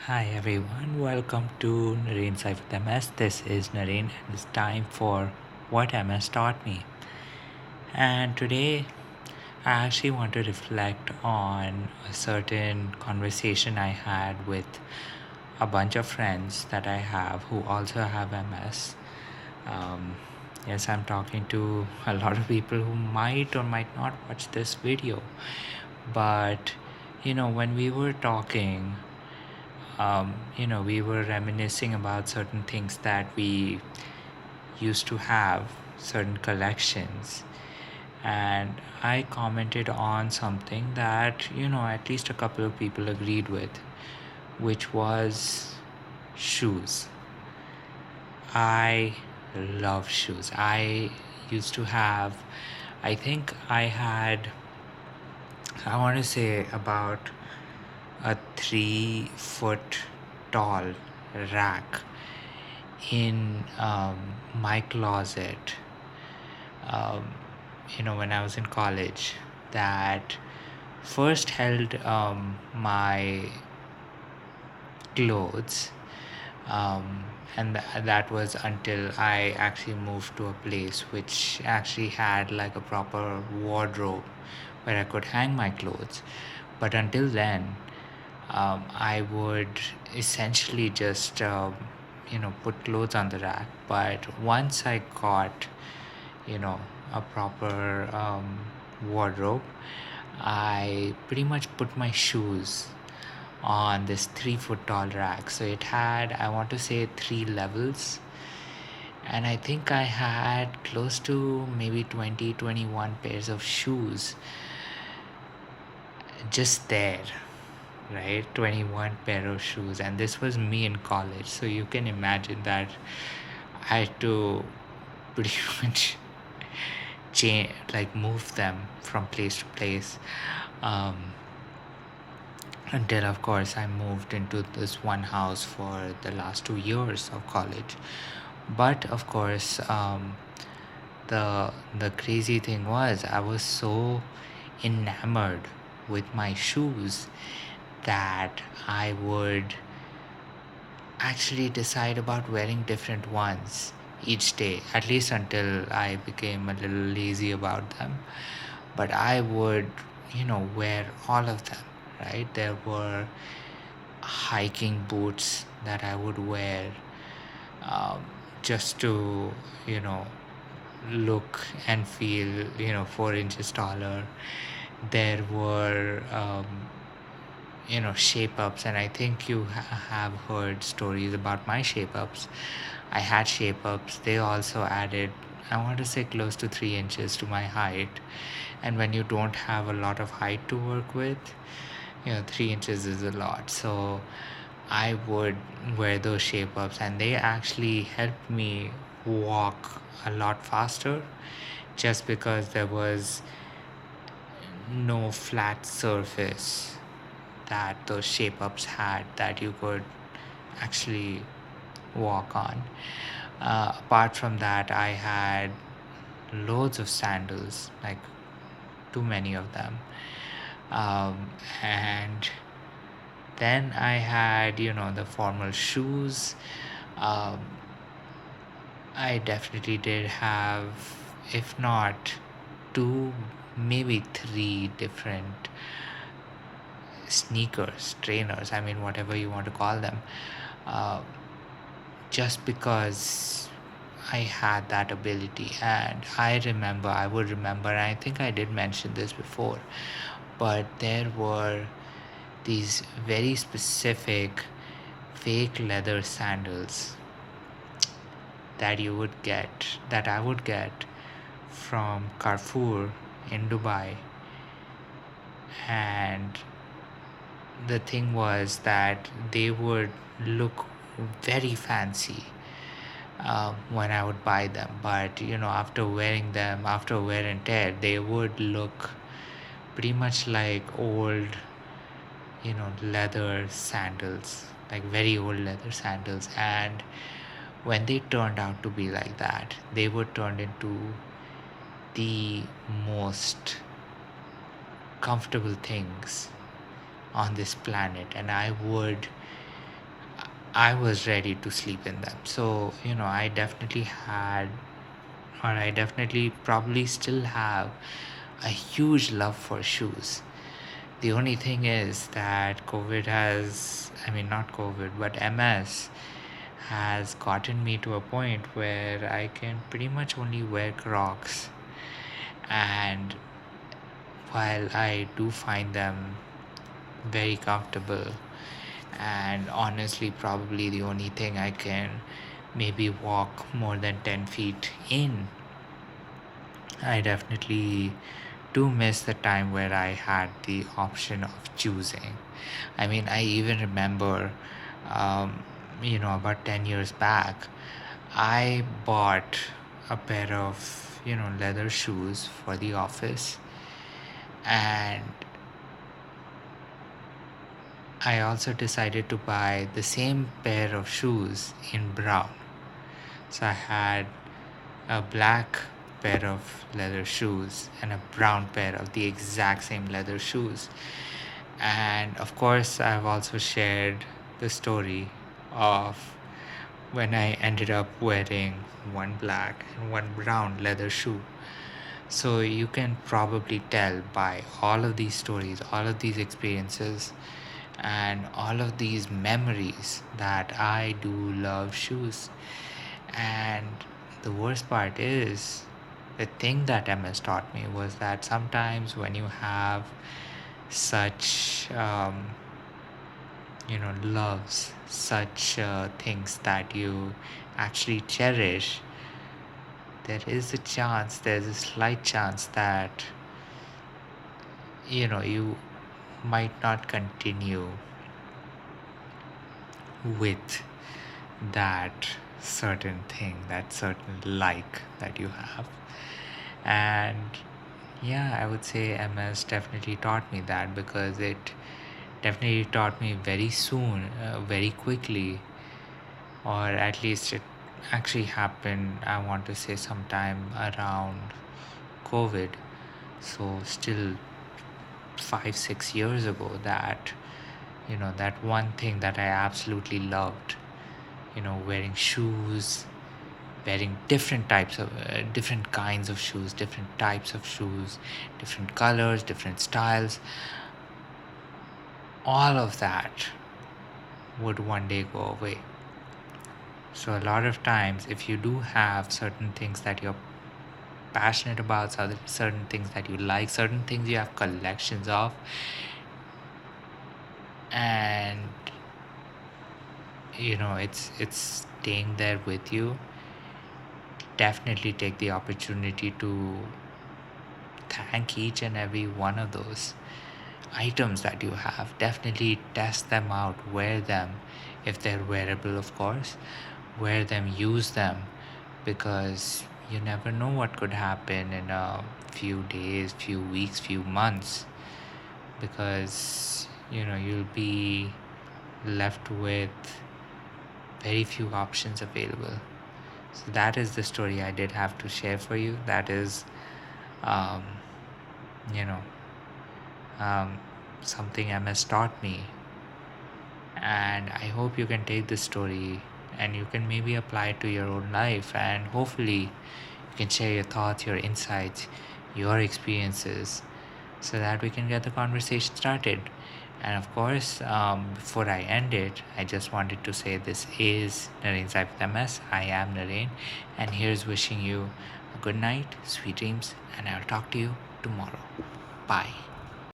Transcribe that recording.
Hi everyone, welcome to Narain's Life with MS. This is Narain and it's time for What MS Taught Me. And today I actually want to reflect on a certain conversation I had with a bunch of friends that I have who also have MS. Um, yes, I'm talking to a lot of people who might or might not watch this video. But, when we were talking, we were reminiscing about certain things that we used to have, certain collections. And I commented on something that, at least a couple of people agreed with, which was shoes. I love shoes. I used to have, I think I had, I want to say about a 3 foot tall rack in my closet, um, when I was in college, that first held my clothes. And that was until I actually moved to a place which actually had like a proper wardrobe where I could hang my clothes. But until then, I would essentially just put clothes on the rack. But once I got a proper wardrobe, I pretty much put my shoes on this 3 foot tall rack. So it had, I want to say, 3 levels. And I think I had close to maybe 20, 21 pairs of shoes just there, right? 21 pair of shoes. And this was me in college. So you can imagine that I had to pretty much move them from place to place, um, until of course I moved into this one house for the last 2 years of college. But of course, the crazy thing was I was so enamored with my shoes that I would actually decide about wearing different ones each day, at least until I became a little lazy about them. But I would, wear all of them, right? There were hiking boots that I would wear, um, just to, you know, look and feel, 4 inches taller. There were, shape ups, and I think you have heard stories about my shape ups. I had shape ups. They also added, I want to say, close to 3 inches to my height. And when you don't have a lot of height to work with, 3 inches is a lot. So I would wear those shape ups, and they actually helped me walk a lot faster, just because there was no flat surface that those shape ups had that you could actually walk on. Apart from that, I had loads of sandals, like too many of them. And then I had, the formal shoes. Um, I definitely did have, if not two, maybe three different sneakers, trainers, I mean, whatever you want to call them, uh, just because I had that ability. And I would remember, and I think I did mention this before, but there were these very specific fake leather sandals that I would get from Carrefour in Dubai. And the thing was that they would look very fancy when I would buy them. But after wearing them, after wear and tear, they would look pretty much like old, leather sandals, like very old leather sandals. And when they turned out to be like that, they were turned into the most comfortable things on this planet. And I would I was ready to sleep in them. So, I definitely had, or I definitely probably still have a huge love for shoes. The only thing is that COVID has, I mean, not COVID, but MS has gotten me to a point where I can pretty much only wear Crocs. And while I do find them very comfortable, and honestly, probably the only thing I can maybe walk more than 10 feet in, I definitely do miss the time where I had the option of choosing. I mean, I even remember, um, about 10 years back, I bought a pair of, leather shoes for the office. And I also decided to buy the same pair of shoes in brown. So I had a black pair of leather shoes and a brown pair of the exact same leather shoes. And of course, I've also shared the story of when I ended up wearing one black and one brown leather shoe. So you can probably tell by all of these stories, all of these experiences, and all of these memories that I do love shoes. And the worst part is, the thing that MS taught me was that sometimes when you have such, loves, such things that you actually cherish, there's a slight chance that, you might not continue with that certain thing, that certain like that you have. And yeah, I would say MS definitely taught me that, because it definitely taught me very soon, very quickly, or at least it actually happened, I want to say, sometime around COVID. So, still 5-6 years ago, that that one thing that I absolutely loved, wearing shoes, wearing different kinds of shoes, different types of shoes, different colors, different styles, all of that would one day go away. So a lot of times, if you do have certain things that you're passionate about, certain things that you like, certain things you have collections of, and it's staying there with you, definitely take the opportunity to thank each and every one of those items that you have. Definitely test them out, wear them if they're wearable, of course. Wear them, use them, because you never know what could happen in a few days, few weeks, few months, because you'll be left with very few options available. So that is the story I did have to share for you. That is, um, you know, um, something MS taught me. And I hope you can take this story and you can maybe apply it to your own life. And hopefully, you can share your thoughts, your insights, your experiences, so that we can get the conversation started. And of course, before I end it, I just wanted to say this is Narain's Life with MS. I am Narain, and here's wishing you a good night, sweet dreams, and I'll talk to you tomorrow. Bye.